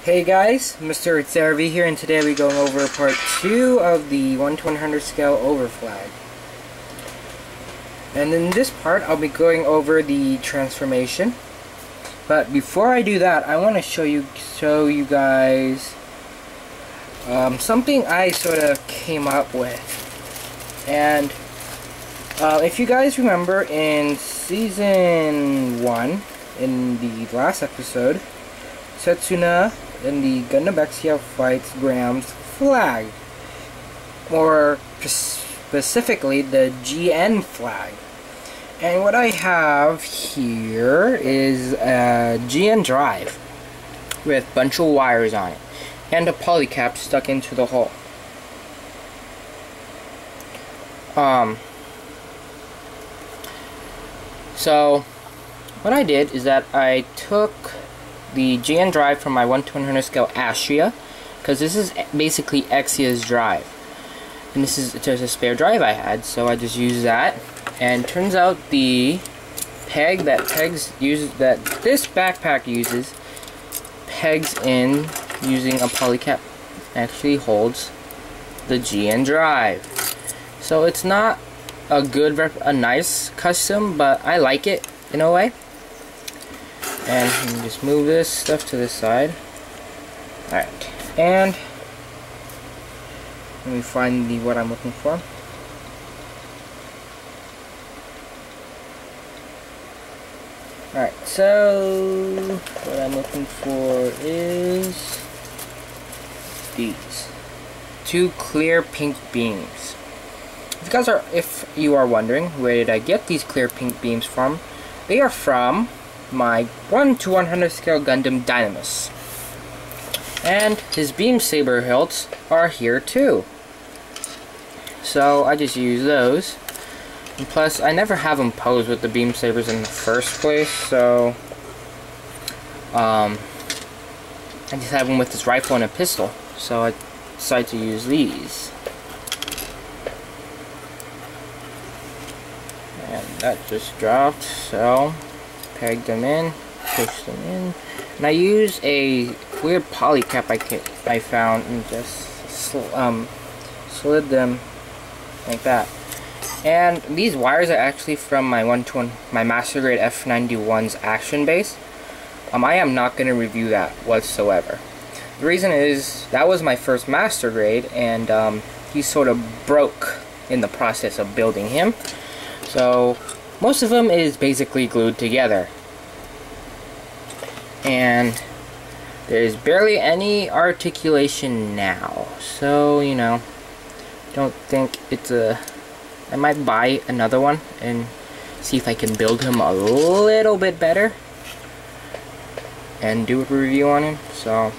Hey guys, Mr. Therapy here, and today we're going over part 2 of the 1 to 100 scale Overflag. And in this part, I'll be going over the transformation. But before I do that, I want to show you guys something I sort of came up with. And if you guys remember in season 1, in the last episode, Setsuna in the Gundam Exia fights Graham's flag, or specifically the GN flag. And what I have here is a GN drive with a bunch of wires on it and a polycap stuck into the hole. So what I did is that I took the GN drive from my 1 to 100 scale Astria, because this is basically Exia's drive, and this is just a spare drive I had, so I just used that. And turns out the peg that this backpack uses pegs in using a polycap actually holds the GN drive. So it's not a nice custom, but I like it in a way. And you can just move this stuff to the side. Alright, and let me find what I'm looking for. Alright, so what I'm looking for is these two clear pink beams. If you are wondering where did I get these clear pink beams from, they are from my 1 to 100 scale Gundam Dynamis. And his beam saber hilts are here too. So I just use those. And plus, I never have him pose with the beam sabers in the first place, so I just have him with his rifle and a pistol. So I decided to use these. And that just dropped, so peg them in, push them in, and I use a weird polycap I found and just slid them like that. And these wires are actually from my my Master Grade F91's action base. I am not going to review that whatsoever. The reason is that was my first Master Grade, and he sort of broke in the process of building him. So most of them is basically glued together, and there's barely any articulation now, so you know, don't think it's I might buy another one and see if I can build him a little bit better and do a review on him. So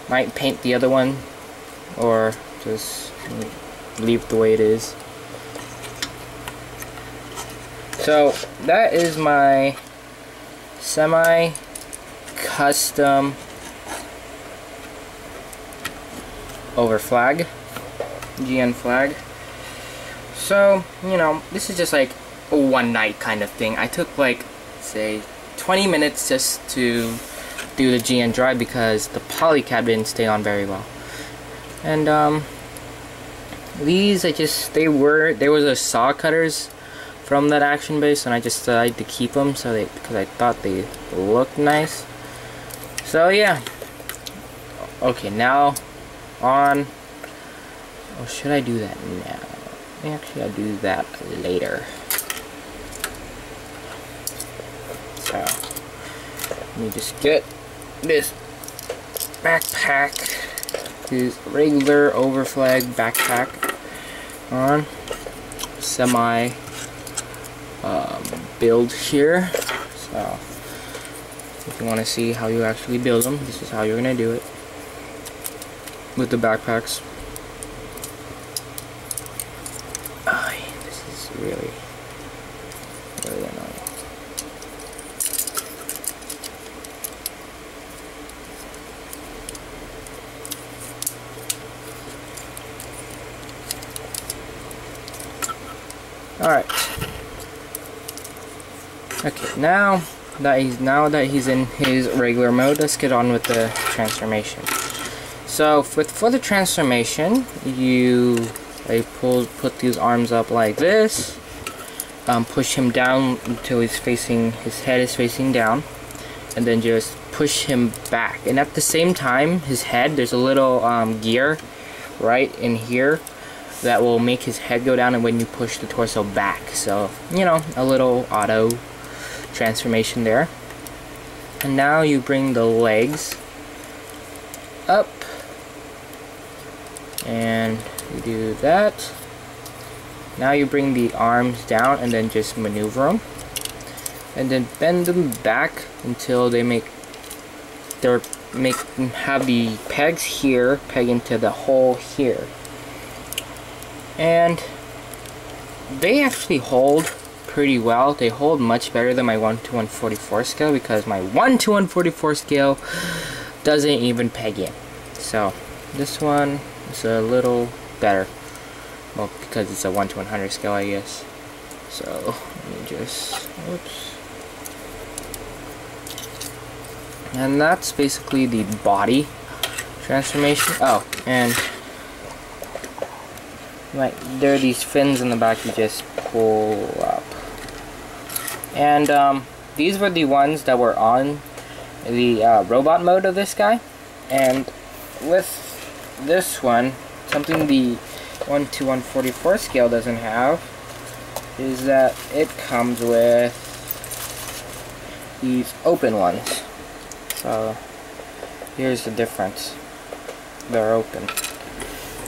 might paint the other one or just leave it the way it is. So that is my semi-custom Overflag, GN flag. So, you know, this is just like a one night kind of thing. I took like, say, 20 minutes just to do the GN drive because the polycap didn't stay on very well. And these there was a saw cutters from that action base, and I just decided to keep them because I thought they looked nice. So yeah. Okay, now on. Or should I do that now? Actually, I'll do that later. So let me just get this backpack, this regular Overflag backpack, on semi build here. So if you want to see how you actually build them, this is how you're gonna do it with the backpacks. This is really annoying. Alright. Okay, now now that he's in his regular mode, let's get on with the transformation. So for the transformation, you put these arms up like this, push him down until his head is facing down, and then just push him back. And at the same time, his head, there's a little gear right in here that will make his head go down, and when you push the torso back, so you know, a little auto transformation there. And now you bring the legs up, and you do that. Now you bring the arms down and then just maneuver them, and then bend them back until they have the pegs here peg into the hole here. And they actually hold pretty well. They hold much better than my 1:144 scale, because my 1:144 scale doesn't even peg in. So this one is a little better. Well, because it's a 1:100 scale, I guess. So let me just, whoops. And that's basically the body transformation. Oh, and right, there are these fins in the back you just pull up. And these were the ones that were on the robot mode of this guy. And with this one, something the 1:144 scale doesn't have is that it comes with these open ones. So here's the difference. They're open.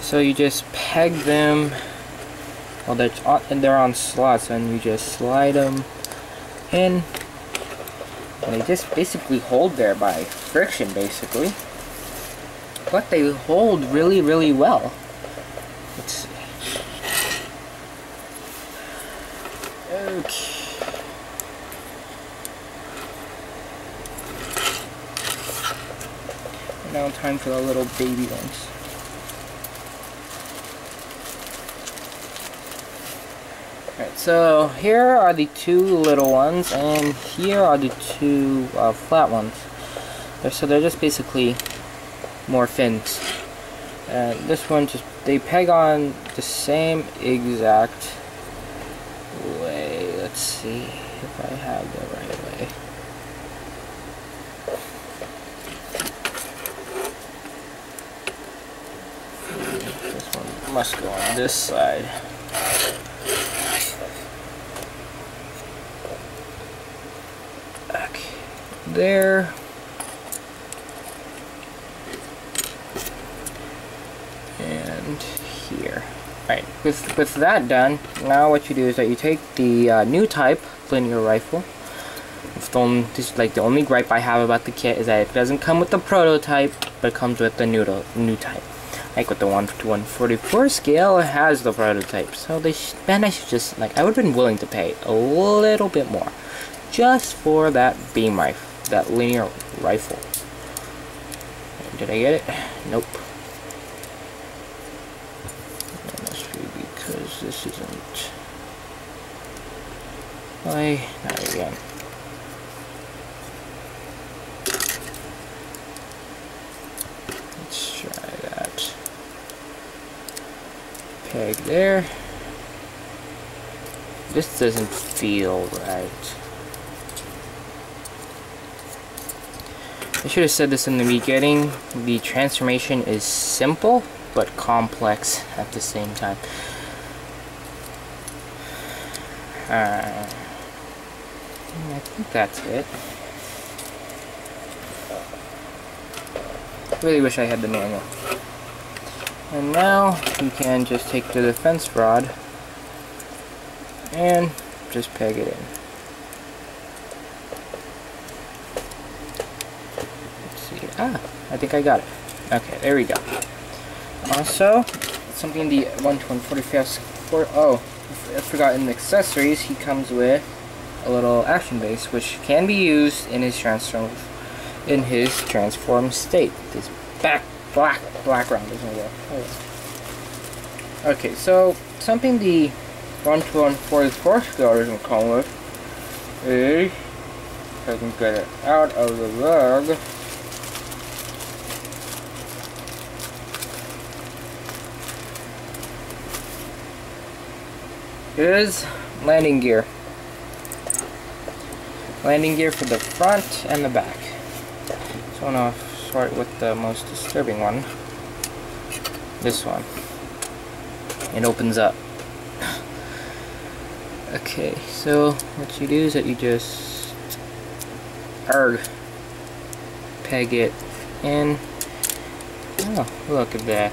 So you just peg them, well, they're on slots, and you just slide them in, and they just basically hold there by friction, basically. But they hold really, really well. Let's see. Okay. Now time for the little baby ones. Alright, so here are the two little ones, and here are the two flat ones. So they're just basically more fins. And this one they peg on the same exact way. Let's see if I have the right way. This one must go on this side. Okay, there. And here. Alright, with that done, now what you do is that you take the new type linear rifle. This is like the only gripe I have about the kit, is that it doesn't come with the prototype, but it comes with the new type. Like with the 1:144 scale, it has the prototype. So I should just, like, I would have been willing to pay a little bit more just for that beam rifle, that linear rifle. Did I get it? Nope. That must be because this isn't. Why not again? Let's try that. Peg there. This doesn't feel right. I should have said this in the beginning. The transformation is simple but complex at the same time. I think that's it. Really wish I had the manual. And now you can just take the defense rod and just peg it in. Let's see. Ah, I think I got it. Okay, there we go. Also, something the 1:145. Oh, I forgot, in the accessories he comes with a little action base, which can be used in his transform state. This black round doesn't work. Okay, so something the 1:144 scale doesn't come with is if I can get it out of the bag. Is landing gear. Landing gear for the front and the back. So I'm gonna start with the most disturbing one. This one. It opens up. Okay, so what you do is that you just peg it in. Oh, look at that.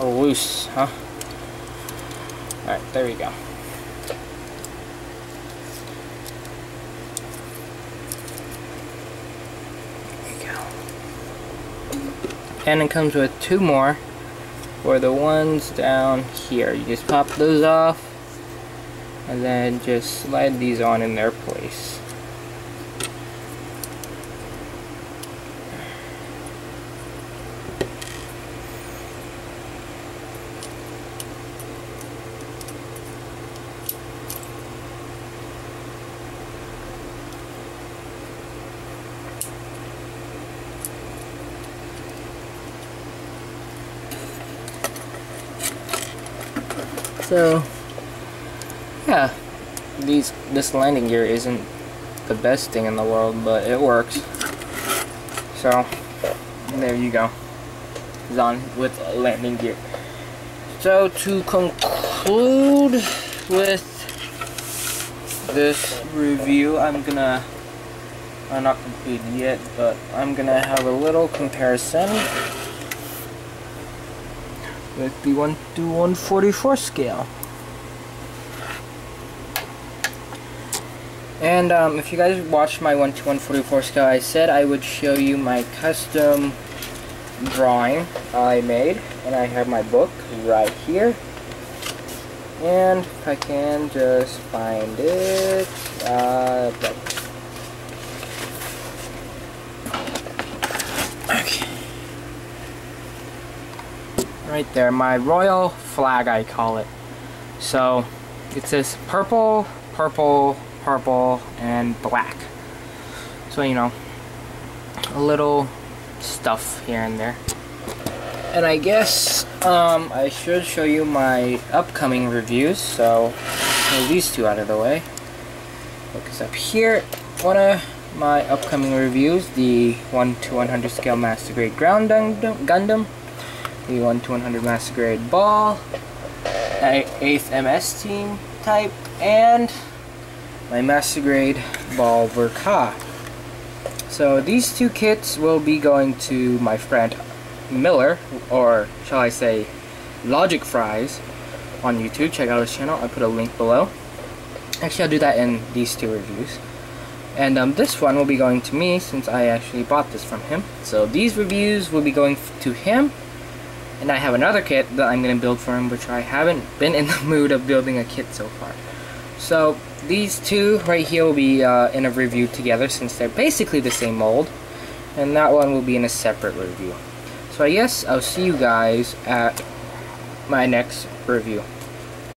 Oh, loose, huh? Alright, there we go. And it comes with two more for the ones down here. You just pop those off and then just slide these on in their place. So, yeah, this landing gear isn't the best thing in the world, but it works. So, there you go. It's on with landing gear. So, to conclude with this review, not complete yet, but I'm gonna have a little comparison with the 1:144 scale. And if you guys watched my 1:144 scale, I said I would show you my custom drawing I made, and I have my book right here. And if I can just find it, okay. Right there, my royal flag, I call it. So it says purple, purple, purple, and black. So, you know, a little stuff here and there. And I guess I should show you my upcoming reviews. So move these two out of the way. Focus up here. One of my upcoming reviews, the 1:100 scale Master Grade Ground Gundam, the 1:100 Master Grade Ball, 8th MS Team type, and my Master Grade Ball Verka. So these two kits will be going to my friend Miller, or shall I say Logic Fries, on YouTube. Check out his channel. I put a link below. Actually, I'll do that in these two reviews. And this one will be going to me since I actually bought this from him. So these reviews will be going to him. And I have another kit that I'm going to build for him, which I haven't been in the mood of building a kit so far. So these two right here will be in a review together since they're basically the same mold. And that one will be in a separate review. So I guess I'll see you guys at my next review.